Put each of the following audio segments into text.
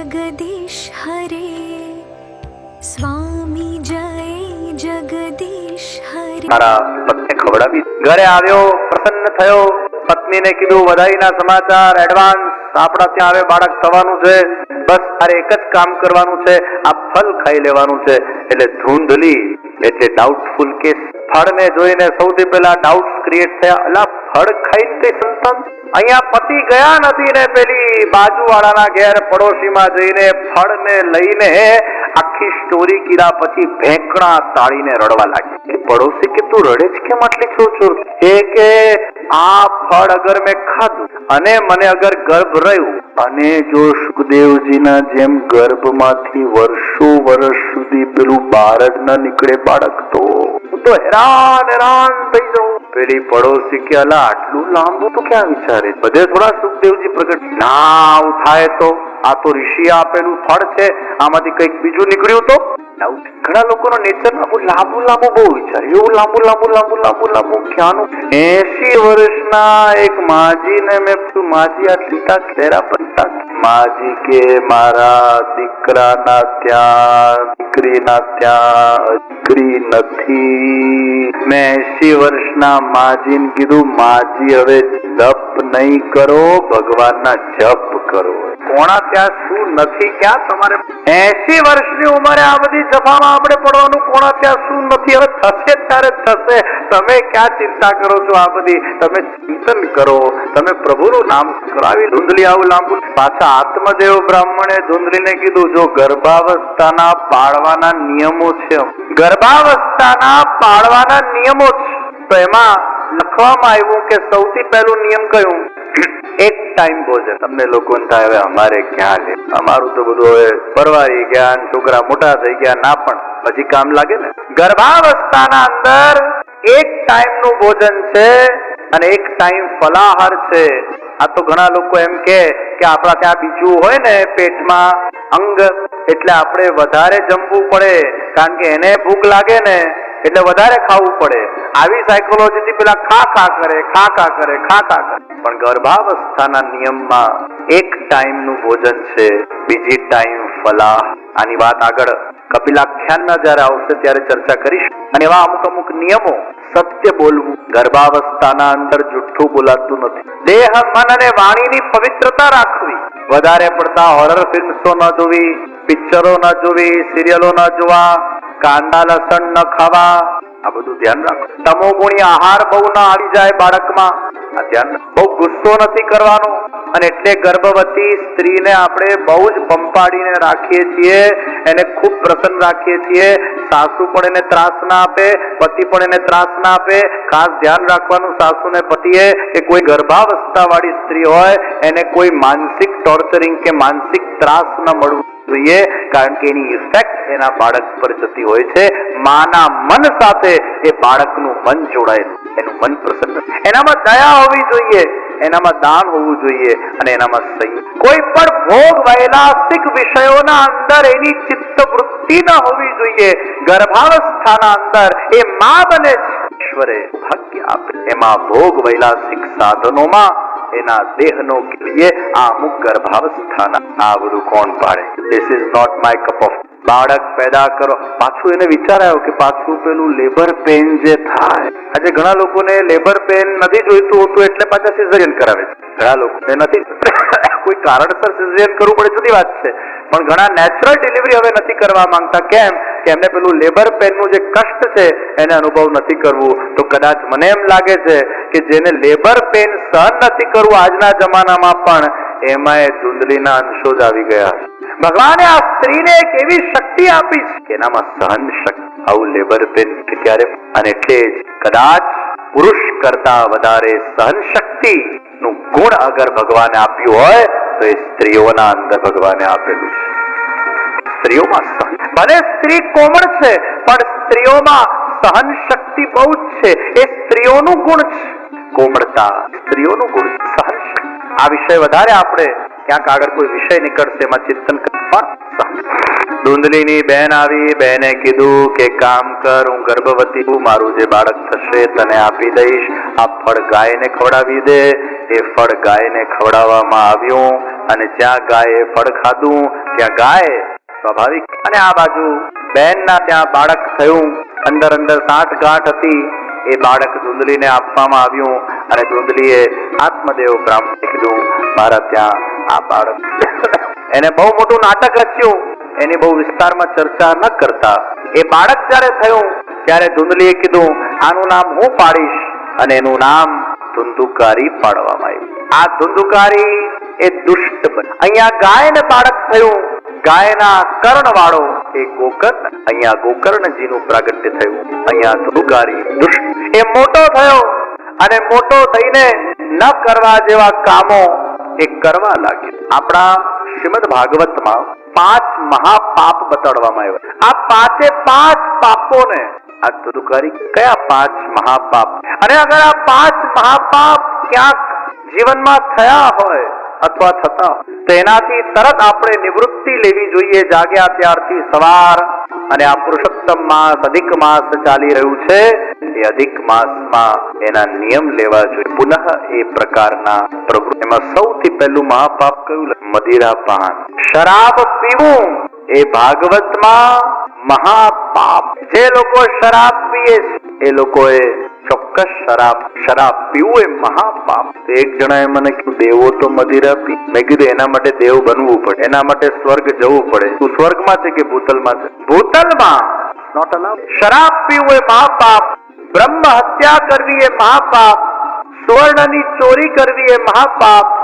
जगदीश हरे स्वामी जय जगदीश हरे। મારા પત્ની ખવડાવી ઘરે આવ્યો, પ્રસન્ન થયો, પત્નીને કીધું વધાઈના સમાચાર એડવાન્સ, આપણા ત્યાં હવે બાળક થવાનું છે, બસ તારે એક જ કામ કરવાનું છે, આ ફળ ખાઈ લેવાનું છે. એટલે ધૂંધલી એટલે ડાઉટફુલ કેસ, ફળને જોઈને સૌથી પહેલા ડાઉટ્સ ક્રિએટ થયા. અલા ફળ ખાઈને કઈ સંતાન? અહીંયા પતિ ગયા નથી ને પેલી બાજુવાળાના ઘેર પડોશીમાં જઈને ફળને લઈને આખી સ્ટોરી કીધા પછી ભેંકણા તાળીને રડવા લાગી. પડોશી કે તું રડે છે કેમ આટલી ચોર? કે આ ફળ અગર મેં ખાધું અને મને અગર ગર્ભ રહ્યું અને જો સુખદેવજીના જેમ ગર્ભમાંથી વર્ષો વર્ષ સુધી પેલું બહાર જ ન નીકળે બાળક તો હું તો હેરાન થઈ જાઉં. પેલી પડોશી કે અલા આટલું લાંબુ તો ક્યાં વિચારે, બધે થોડા સુખદેવજી પ્રગટ ના આવું થાય તો આ તો ઋષિ આપેલું ફળ છે, આમાંથી કઈક બીજું નીકળ્યું તો. ઘણા લોકોનો નેચર લાંબુ બહુ વિચારે, એવું લાંબુ ક્યાંનું. 80 વર્ષના એક માજીને મેં માજી આટલી તાકેરા પણ માજી કે મારા દીકરાના ત્યાં દીકરીના ત્યાં દીકરી નથી. મેં 80 વર્ષના માજીને કીધું માજી હવે જપ નહીં કરો, ભગવાનના જપ કરો. કોણા ત્યાં શું નથી, ક્યાં તમારે 80 વર્ષની ઉંમરે આ બધી જફામાં આપણે પડવાનું? કોણા ત્યાં શું નથી, હવે થશે ત્યારે થશે. તમે ક્યાં ચિંતા કરો છો? આ બધી તમે ચિંતન કરો, તમે પ્રભુનું નામ કરાવી. ધૂંધલી આવું લાંબુ. પાછા આત્મદેવ બ્રાહ્મણે ધૂંધલીને કીધું જો ગર્ભાવસ્થાના પાળવાના નિયમો છે, ગર્ભાવસ્થાના પાળવાના નિયમો છે, તો એમાં લખવામાં આવ્યું કે સૌથી પહેલું નિયમ કયું? એક ટાઈમ ભોજન. તમને લોકોને થાય હવે અમારે ક્યાં લે, અમારું તો બધું હવે પરવારી ગયા, છોકરા મોટા થઈ ગયા, ના પણ હજી કામ લાગે ને. ગર્ભાવસ્થાના અંદર એક ટાઈમ નું ભોજન છે અને એક ટાઈમ ફલાહાર છે. આ તો ઘણા લોકો એમ કે આપણા ત્યાં બીજું હોય ને પેટમાં અંગ, એટલે આપણે વધારે જમવું પડે, કારણ કે એને ભૂખ લાગે ને એટલે વધારે ખાવું પડે. આવી સાયકોલોજીથી પેલા ખા કરે. પણ ગર્ભાવસ્થાના નિયમમાં એક ટાઈમ નું ભોજન છે, બીજી ટાઈમ ફલાહ. આની વાત આગળ કપિલાખ્યાનમાં જયારે આવશે ત્યારે ચર્ચા કરીશું. અને એવા અમુક નિયમો, સત્ય બોલવું, ગર્ભાવસ્થાના અંદર જુઠ્ઠું બોલાતું નથી, દેહ મન અને વાણીની પવિત્રતા રાખવી, વધારે પડતા હોરર ફિલ્મ્સો ન જોવી, પિક્ચરો ન જોવી, સિરિયલો ન જોવા, કાંદા લસણ ન ખાવા, આ બધું ધ્યાન રાખો. તમોગુણી આહાર બહુ ના આવી જાય બાળકમાં, આ ધ્યાન. બહુ ગુસ્સો નથી કરવાનો. અને એટલે ગર્ભવતી સ્ત્રીને આપણે બહુ જ પંપાડીને રાખીએ છીએ, એને ખૂબ પ્રસન્ન રાખીએ છીએ. સાસુ પણ એને ત્રાસ ના આપે, પતિ પણ એને ત્રાસ ના આપે. ખાસ ધ્યાન રાખવાનું સાસુ ને પતિએ કે કોઈ ગર્ભાવસ્થા વાળી સ્ત્રી હોય એને કોઈ માનસિક ટોર્ચરિંગ કે માનસિક ત્રાસ ન મળવું જોઈએ, કારણ કે એની ઇફેક્ટ એના બાળક પર જતી હોય છે. માના મન સાથે એ બાળકનું મન જોડાયેલું, એનું મન પ્રસન્ન, એનામાં દયા હોવી જોઈએ, એનામાં દાન હોવું જોઈએ અને એનામાં સંયમ. કોઈ પણ ભોગ વૈલાસિક વિષયોના અંદર એની ચિત્ત વૃત્તિ ન હોવી જોઈએ. ગર્ભાવસ્થાના અંદર એ માં બને છે, ઈશ્વરે ભાગ્ય આપે, એમાં ભોગ વૈલાસિક સાધનોમાં એના દેહનો લીએ આ અમુક ગર્ભાવસ્થાના આ બધું કોણ પાડે? This is not my cup of. બાળક પેદા કરો, પાછું એને વિચાર આવ્યો કે પાછું પેલું લેબર પેન જે થાય. આજે ઘણા લોકોને લેબર પેન નથી જોઈતું હોતું એટલે પાછા સિઝેરિયન કરાવે છે. ઘણા લોકોને નથી કોઈ કારણસર સિઝેરિયન કરવું પડે જુદી વાત છે, પણ ઘણા નેચરલ ડિલિવરી હવે નથી કરવા માંગતા. કેમ કે એમને પેલું લેબર પેનનું જે કષ્ટ છે એને અનુભવ નથી કરવું. તો કદાચ મને એમ લાગે છે કે જેને લેબર પેન સહન નથી કરવું આજના જમાનામાં પણ એમાં ધૂંધલીના અંશો જ આવી ગયા છે. ભગવાને આ સ્ત્રીને એક એવી શક્તિ આપી છે કે એનામાં સહન શક્તિ, આવું લેબર પેન ક્યારે. અને એટલે જ કદાચ પુરુષ કરતા વધારે સહન શક્તિ નું ગુણ અગર ભગવાને આપ્યું હોય તો એ સ્ત્રીઓના અંદર ભગવાને આપેલું છે. સ્ત્રીઓમાં સહન, ભલે સ્ત્રી કોમળ છે પણ સ્ત્રીઓમાં સહન શક્તિ બહુ જ છે. એ સ્ત્રીઓનું ગુણ છે, કોમળતા સ્ત્રીઓનું ગુણ, સહન શક્તિ. આ વિષય વધારે આપણે ક્યાંક આગળ કોઈ વિષય નીકળશે એમાં ચિંતન કરવા. ધૂંધલીની બહેન આવી, બહેને કીધું કે કામ કર, હું ગર્ભવતી છું, મારું જે બાળક થશે તને આપી દઈશ, આ ફળ ગાયને ખવડાવી દે. એ ફળ ગાયને ખવડાવવામાં આવ્યું અને જ્યાં ગાયે ફળ ખાધું ત્યાં ગાય સ્વાભાવિક. અને આ બાજુ બહેનના ત્યાં બાળક થયું, અંદર અંદર સાઠ ગાંઠ હતી. એ બાળક ધૂંધલીને આપવામાં આવ્યું અને ધૂંધલીએ આત્મદેવ બ્રાહ્મણને કીધું મારા ત્યાં આ બાળક. એને બહુ મોટું નાટક રચ્યું, એની બહુ વિસ્તારમાં ચર્ચા ન કરતા. એ બાળક જ્યારે થયું ત્યારે ધૂંધલીએ કીધું આનું નામ હું પાડીશ, અને એનું નામ ધુંધુકારી પાડવામાં આવ્યું. આ ધુંધુકારી એ દુષ્ટ બની. અહીંયા ગાયને બાળક થયું, ગાયના કર્ણ વાળો એ ગોકર્ણ. અહીંયા ગોકર્ણજીનું પ્રાગટ્ય થયું. અહીંયા ધુંધુકારી દુષ્ટ. એ મોટો થયો અને મોટો થઈને ન કરવા જેવા કામો એ કરવા લાગ્યો. આપણા શ્રીમદ ભાગવતમાં 5 મહાપાપ બતાડવામાં આવ્યા. આ 5 પાપોને આ ધુંધુકારી કયા 5 મહાપાપ? અને અગર આ 5 મહાપાપ ક્યાંક જીવનમાં થયા હોય અથવા થતા તો એનાથી તરત આપણે નિવૃત્તિ લેવી જોઈએ. જાગ્યા ત્યારથી સવાર. અને આ પુરુષોત્તમ માસ અધિક માસ ચાલી રહ્યું છે, એ અધિક માસમાં એના નિયમ લેવા જોઈએ. પુનઃ એ પ્રકારના પ્રવૃત્તિ. એમાં સૌથી પહેલું મહાપાપ કયું? મદિરાપાન, શરાબ પીવું એ ભાગવતમાં મહાપાપ. જે લોકો શરાબ પીએ એ લોકોએ ચોક્કસ શરાબ પીવું એ મહાપાપ. એક જણાએ મને કીધું દેવો તો મદિરા પી. મેં કીધું એના માટે દેવ બનવું પડે, એના માટે સ્વર્ગ જવું પડે. તું સ્વર્ગમાં છે કે ભૂતલમાં છે? ભૂતલમાં. Not allowed. શરાબ પીવું એ મહાપાપ, બ્રહ્મ હત્યા કરવી એ મહાપાપ, સુવર્ણની ચોરી કરવી એ મહાપાપ,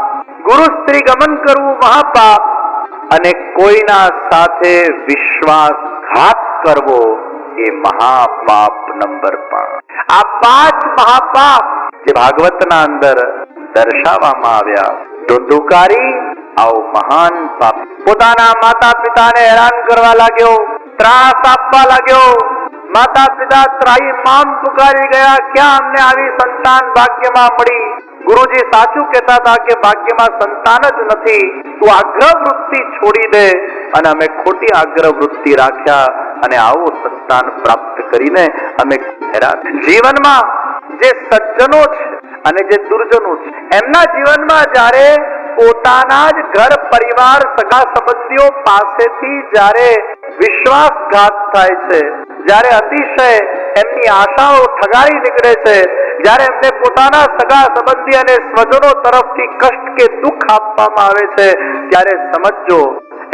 ગુરુ સ્ત્રી ગમન કરવું મહાપાપ, અને કોઈના સાથે વિશ્વાસઘાત કરવો એ મહાપાપ નંબર 5. આ 5 મહાપાપ જે ભાગવતના અંદર દર્શાવવામાં આવ્યા. ધુંધુકારી આવો મહાન પાપ. પોતાના માતા પિતાને હેરાન કરવા લાગ્યો, ત્રાસ આપવા લાગ્યો. માતા પિતા ત્રાહી મામ પુકારી ગયા, ક્યાં અમને આવી સંતાન ભાગ્યમાં મળી? ગુરુજી સાચું કહેતા હતા કે ભાગ્યમાં સંતાન જ નથી, તું આગ્રહ વૃત્તિ છોડી દે. અને અમે ખોટી આગ્રહ વૃત્તિ રાખ્યા અને આવો સંતાન પ્રાપ્ત કરીને અમે હેરાન. જીવનમાં જે સજ્જનો છે અને જે દુર્જનો છે એમના જીવનમાં જ્યારે પોતાના જ ઘર પરિવાર સગા સંબંધીઓ પાસેથી જ્યારે વિશ્વાસઘાત થાય છે, જ્યારે અતિશય એમની આશાઓ ઠગાઈ નીકળે છે, જ્યારે એમને પોતાના સગા સંબંધી અને સ્વજનો તરફથી કષ્ટ કે દુઃખ આપવામાં આવે છે, ત્યારે સમજો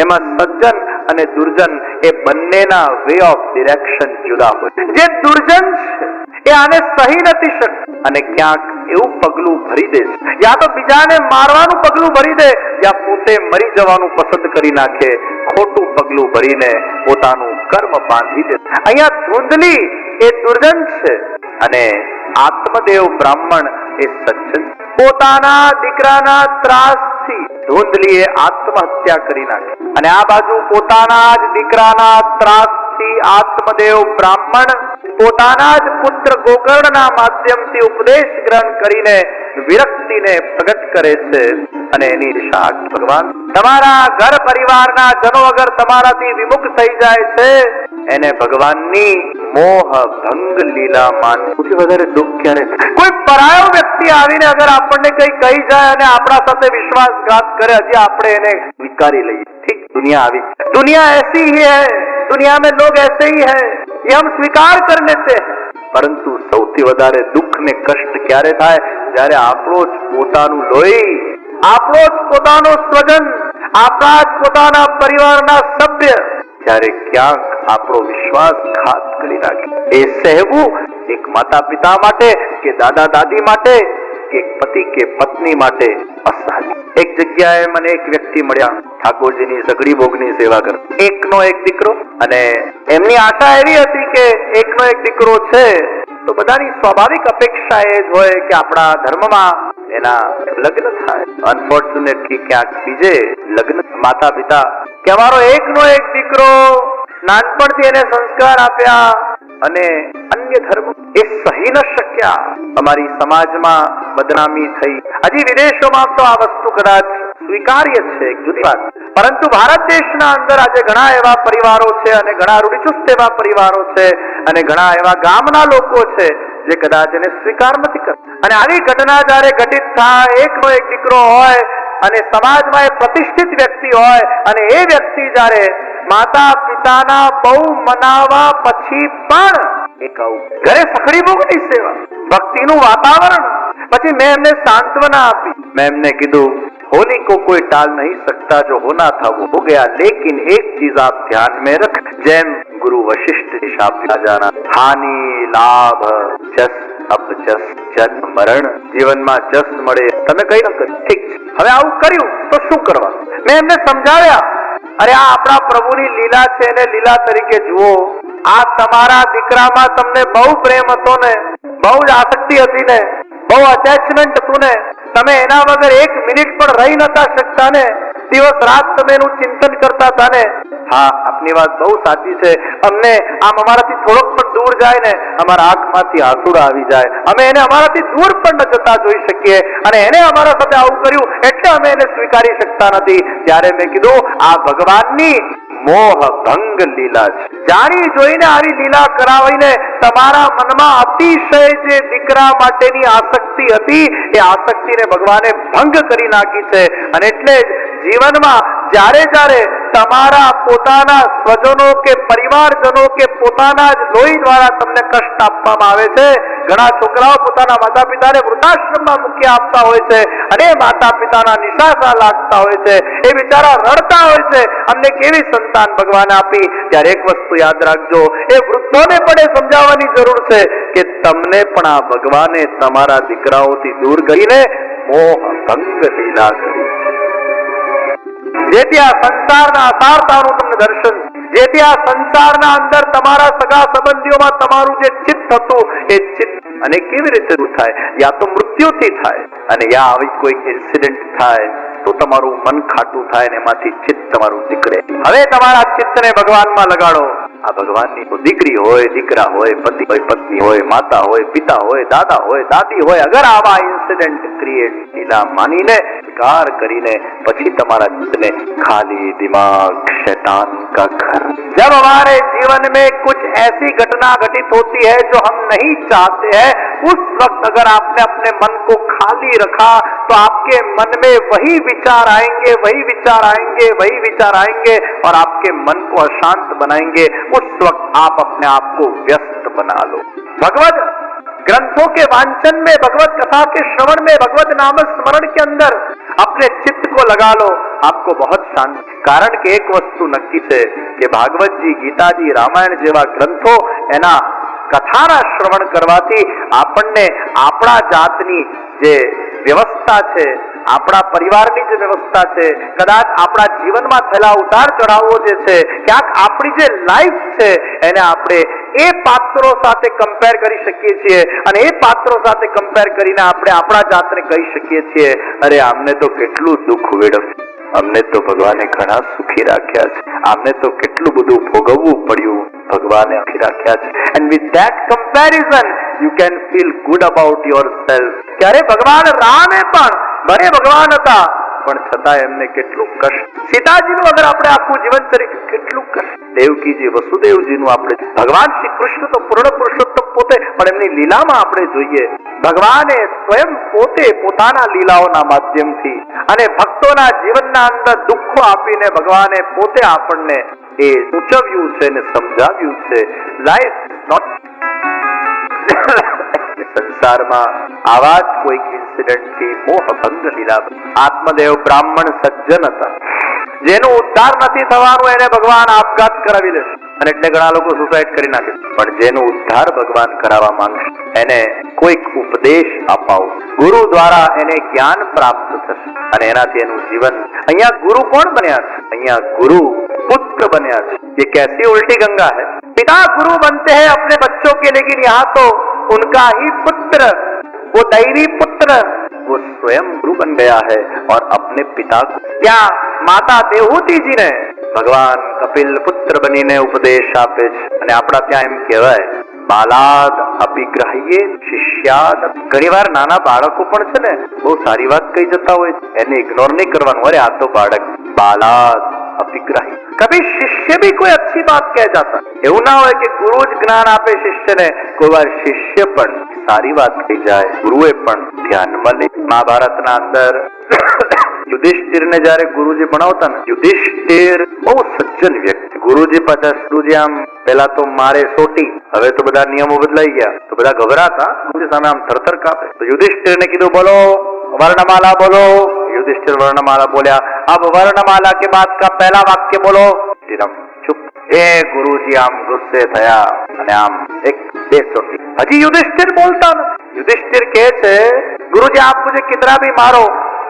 એમાં સજ્જન અને દુર્જન એ બંનેના વે ઓફ ડિરેક્શન જુદા હોય. જે દુર્જન છે એ આને સહી નથી શકતું અને ક્યાંક એવું પગલું ભરી દે છે, યા તો બીજાને મારવાનું પગલું ભરી દે યા પોતે મરી જવાનું પસંદ કરી નાખે. ખોટું પગલું ભરીને પોતાનું કર્મ બાંધી દે. અહીંયા ધૂંધલી એ દુર્જન છે અને આત્મદેવ બ્રાહ્મણ એ સજ્જન. પોતાના દીકરાના ત્રાસથી ધૂંધલીએ આત્મહત્યા કરી નાખી અને આ બાજુ પોતાના જ દીકરાના ત્રાસથી આત્મદેવ બ્રાહ્મણ પોતાના જ પુત્ર ગોકર્ણના માધ્યમથી ઉપદેશ ગ્રહણ કરીને વિરક્તિને પ્રગટ કરે છે. અને એની દિશા ભગવાન તમારા ઘર પરિવારના જનો અગર તમારાથી વિમુખ થઈ જાય છે એને ભગવાનની મોહ ભંગ લીલા માનવું વધારે દુઃખ ક્યારે? કોઈ પરાયો વ્યક્તિ આવીને અગર આપણને કઈ કહી જાય અને આપણા સાથે વિશ્વાસઘાત કરે, હજી આપણે એને સ્વીકારી લઈએ. ઠીક, दुनिया આવી, दुनिया ऐसी ही है, दुनिया में लोग ऐसे ही हैं, ये हम स्वीकार कर लेते हैं. પરંતુ સૌથી વધારે દુઃખ ને કષ્ટ ક્યારે થાય? જ્યારે આપણો જ પોતાનું લોહી, આપણો જ પોતાનો સ્વજન, આપણા જ પોતાના પરિવારના સભ્ય જ્યારે ક્યાંક આપણો વિશ્વાસઘાત કરી નાખે. એ સહેવું એક માતા પિતા માટે કે દાદા દાદી માટે કે પતિ કે પત્ની માટે અસહ્ય. એક જગ્યાએ મને એક વ્યક્તિ મળ્યા, ઠાકોરજીની સગડી ભોગની સેવા કરે, એકનો એક દીકરો, અને એમની આશા એવી હતી કે એકનો એક દીકરો છે તો બધાની સ્વાભાવિક અપેક્ષા એ જ હોય કે આપણા ધર્મમાં એના લગ્ન થાય. અનફોર્ચ્યુનેટલી ક્યાંક બીજે લગ્ન. માતા પિતા કે અમારો એકનો એક દીકરો, નાનપણથી એને સંસ્કાર આપ્યા અને અન્ય ધર્મ એ સહી ન શક્યા, અમારી સમાજમાં બદનામી થઈ. હજી વિદેશોમાં તો આ વસ્તુ કદાચ સ્વીકાર્ય છે, એક જુદી વાત. પરંતુ ભારત દેશના અંદર આજે ઘણા એવા પરિવારો છે અને ઘણા રૂઢિચુસ્ત એવા પરિવારો છે અને ઘણા એવા ગામના લોકો છે જે કદાચ એને સ્વીકાર નથી કરતા. અને આવી ઘટના જયારે ઘટિત થાય, એકનો એક દીકરો હોય અને સમાજમાં એ પ્રતિષ્ઠિત વ્યક્તિ હોય અને એ વ્યક્તિ જ્યારે માતા પિતાના બહુ મનાવા પછી પણ ઘરે સખડી ભોગની સેવા, ભક્તિનું વાતાવરણ, પછી મેં એમને સાંત્વના આપી, મેં એમને કીધું होली को कोई टाल नहीं सकता, जो होना था वो हो गया, लेकिन एक चीज आप ध्यान में रख, जैम गुरु वशिष्ठ शाप जाना, हानि लाभ जस अपजस जन्म मरण, જીવનમાં જસ મળે તમે કઈ ન કરી, ઠીક છે, હવે આવું કર્યું તો શું કરવાનું? મેં એમને સમજાવ્યા, અરે આ આપણા પ્રભુની લીલા છે ને લીલા તરીકે જુઓ, આ તમારા દીકરામાં તમને બહુ પ્રેમ હતો ને, બહુ જ આસક્તિ હતી ને, બહુ અટેચમેન્ટ હતું ને, તમે એના વગર એક મિનિટ પણ રહી નતા શકતા ને, દિવસ રાત તમે એનું ચિંતન કરતા હતા ને. હા, આપની વાત બહુ સાચી છે, અમને આમ અમારાથી થોડોક પણ દૂર જાય ને અમારા આંખમાંથી આંસુડા આવી જાય, અમે એને અમારાથી દૂર પણ ન જતા જોઈ શકીએ, અને એને અમારા સાથે આવું કર્યું એટલે અમે એને સ્વીકારી શકતા નથી. ત્યારે મેં કીધું આ ભગવાનની મોહ ભંગ લીલા છે, જાણી જોઈને આવી લીલા કરાવીને તમારા મનમાં અતિશય જે દીકરા માટેની આસક્તિ હતી એ આસક્તિને ભગવાને ભંગ કરી નાખી છે. અને એટલે જ જીવનમાં જ્યારે જ્યારે તમારા પોતાના સ્વજનો કે પરિવારજનો કે પોતાના જ લોહી દ્વારા તમને કષ્ટ આપવામાં આવે છે, ઘણા છોકરાઓ પોતાના માતા પિતાને વૃદ્ધાશ્રમમાં મૂકી આપતા હોય છે અને માતા પિતાના નિશાસા લાગતા હોય છે, એ બિચારા રડતા હોય છે, અમને કેવી સંતાન ભગવાન આપી. ત્યારે એક વસ્તુ યાદ રાખજો, એ વૃદ્ધોને પણ એ સમજાવવાની જરૂર છે કે તમને પણ આ ભગવાને તમારા દીકરાઓથી દૂર કરીને મોહ ભંગ લીલા કરી, જેથી આ સંસારના અસારતાનું તમને દર્શન, જેથી આ સંસારના અંદર તમારા સગા સંબંધીઓમાં તમારું જે ચિત્ત હતું એ ચિત્ત અને કેવી રીતે દૂર થાય, યા તો મૃત્યુથી થાય અને યા આવી કોઈ ઇન્સિડન્ટ થાય તો તમારું મન ખાટું થાય ને એમાંથી ચિત્ત તમારું નીકળે. હવે તમારા ચિત્તને ભગવાનમાં લગાડો. આ ભગવાનની દીકરી હોય, દીકરા હોય, પતિ હોય, પત્ની હોય, માતા હોય, પિતા હોય, દાદા હોય, દાદી હોય, અગર આવા ઇન્સિડન્ટ ક્રિએટ લીલા માનીને સ્વીકાર કરીને પછી તમારા ચિત્તને खाली दिमाग शैतान का घर. जब हमारे जीवन में कुछ ऐसी घटना घटित होती है जो हम नहीं चाहते हैं, उस वक्त अगर आपने अपने मन को खाली रखा तो आपके मन में वही विचार आएंगे, वही विचार आएंगे, वही विचार आएंगे और आपके मन को अशांत बनाएंगे. उस वक्त आप अपने आप को व्यस्त बना लो. भगवत ग्रंथों के वांचन में, भगवत कथा के श्रवण में, भगवत नाम स्मरण के अंदर अपने चित्त को लगा लो, आपको बहुत शांति. કારણ કે એક વસ્તુ નક્કી છે કે ભાગવતજી, ગીતાજી, રામાયણ જેવા ગ્રંથો એના કથાના શ્રવણ કરવાથી આપણને આપણા જાતની જે વ્યવસ્થા છે, આપણા પરિવારની જે વ્યવસ્થા છે, કદાચ આપણા જીવનમાં થયેલા ઉતાર ચઢાવો જે છે, ક્યાંક આપણી જે લાઈફ છે એને આપણે એ પાત્રો સાથે કમ્પેર કરી શકીએ છીએ અને એ પાત્રો સાથે કમ્પેર કરીને આપણે આપણા જાતને કહી શકીએ છીએ, અરે આમને તો કેટલું દુઃખ વેડવ્યું, અમને તો ભગવાને ઘણા સુખી રાખ્યા છે, આમને તો કેટલું બધું ભોગવવું પડ્યું, ભગવાને સુખી રાખ્યા છે. And with that comparison you can feel good about yourself. ત્યારે ભગવાન રામે પણ ભલે ભગવાન હતા પણ છતાં એમને કેટલું કષ્ટ, સીતાજીનું અગર આપણે આખું જીવન કરીએ કેટલું કષ્ટ, દેવકીજી, વસુદેવજીનું આપણે, ભગવાન શ્રી કૃષ્ણ તો પૂર્ણ પુરુષોત્તમ પોતે, પણ એમની લીલામાં આપણે જોઈએ ભગવાને સ્વયં પોતે પોતાના લીલાઓના માધ્યમથી અને ભક્તોના જીવનના અંદર દુઃખો આપીને ભગવાને પોતે આપણને એ સૂચવ્યું છે ને સમજાવ્યું છે. લાઈફ નોટ સંસારમાં આવા જ કોઈક ઇન્સિડન્ટથી મોહભંગ લીલા. આત્મદેવ બ્રાહ્મણ સજ્જન હતા, જેનું ઉદ્ધાર નથી થવાનું એને ભગવાન આપઘાત કરાવી લેશે, અને એટલે ઘણા લોકો સુસાઇડ કરી નાખે. પણ જેનો ઉદ્ધાર ભગવાન કરાવવા માંગશે એને કોઈક ઉપદેશ અપાવો, ગુરુ દ્વારા એને જ્ઞાન પ્રાપ્ત થશે અને એનાથી એનું જીવન. અહીંયા ગુરુ કોણ બન્યા છે? અહીંયા ગુરુ પુત્ર બન્યા છે. ये कैसी उल्टी गंगा है? पिता गुरु बनते हैं अपने बच्चों के, लेकिन यहाँ तो उनका ही पुत्र, वो दैवी पुत्र, वो स्वयं गुरु बन गया है और अपने पिता को. ત્યાં માતા દેવહૂતિજી ને ભગવાન કપિલ પુત્ર બનીને ઉપદેશ આપે છે અને આપણા ત્યાં એમ કહેવાય બાલાદ અભિગ્રહ્યે શિષ્યાદ. ઘણી વાર નાના બાળકો પણ છે ને બહુ સારી વાત કહી જતા હોય, એને ઇગ્નોર નહીં કરવાનું, અરે આ તો બાળક. બાલાદ અભિગ્રહી, કભી શિષ્ય ભી કોઈ अच्छी बात कह जाता. એવું ના હોય કે ગુરુ જ જ્ઞાન આપે શિષ્યને, કોઈ વાર શિષ્ય પણ સારી વાત કહી જાય, ગુરુએ પણ ધ્યાનમાં લે. મહાભારતના અંદર યુધિષ્ઠિરને જ્યારે ગુરુજી ભણાવતા ને, યુધિષ્ઠિર બહુ સજ્જન વ્યક્તિ. ગુરુજી પાછા ગુરુજી આમ પેલા તો મારે સોટી, હવે તો બધા નિયમો બદલાઈ ગયા, તો બધા ગભરાતા, ગુરુજી સામે આમ થરથર કાપે. તો યુધિષ્ઠિરને કીધું બોલો વર્ણમાલા બોલો. युधिष्ठिर वर्णमाला बोलिया. अब वर्णमाला के बाद का पहला वाक्य बोलो. चुप. हे गुरुजी आम गुस्से थया અને આમ એક બે ચોટી. હજી युधिष्ठिर बोलता न. युधिष्ठिर કહે છે गुरुजी आप मुझे कितना भी मारो,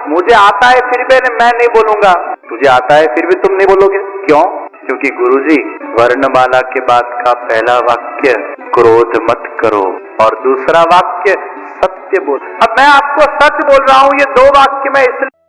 मुझे आता है फिर भी मैं नहीं बोलूंगा. तुझे आता है फिर भी तुम नहीं बोलोगे. क्यों? क्योंकि गुरुजी वर्णमाला के बाद का पहला वाक्य क्रोध मत करो और दूसरा वाक्य सत्य बोल. अब मैं आपको सच बोल रहा हूं. ये दो वाक्य मैं इसलिए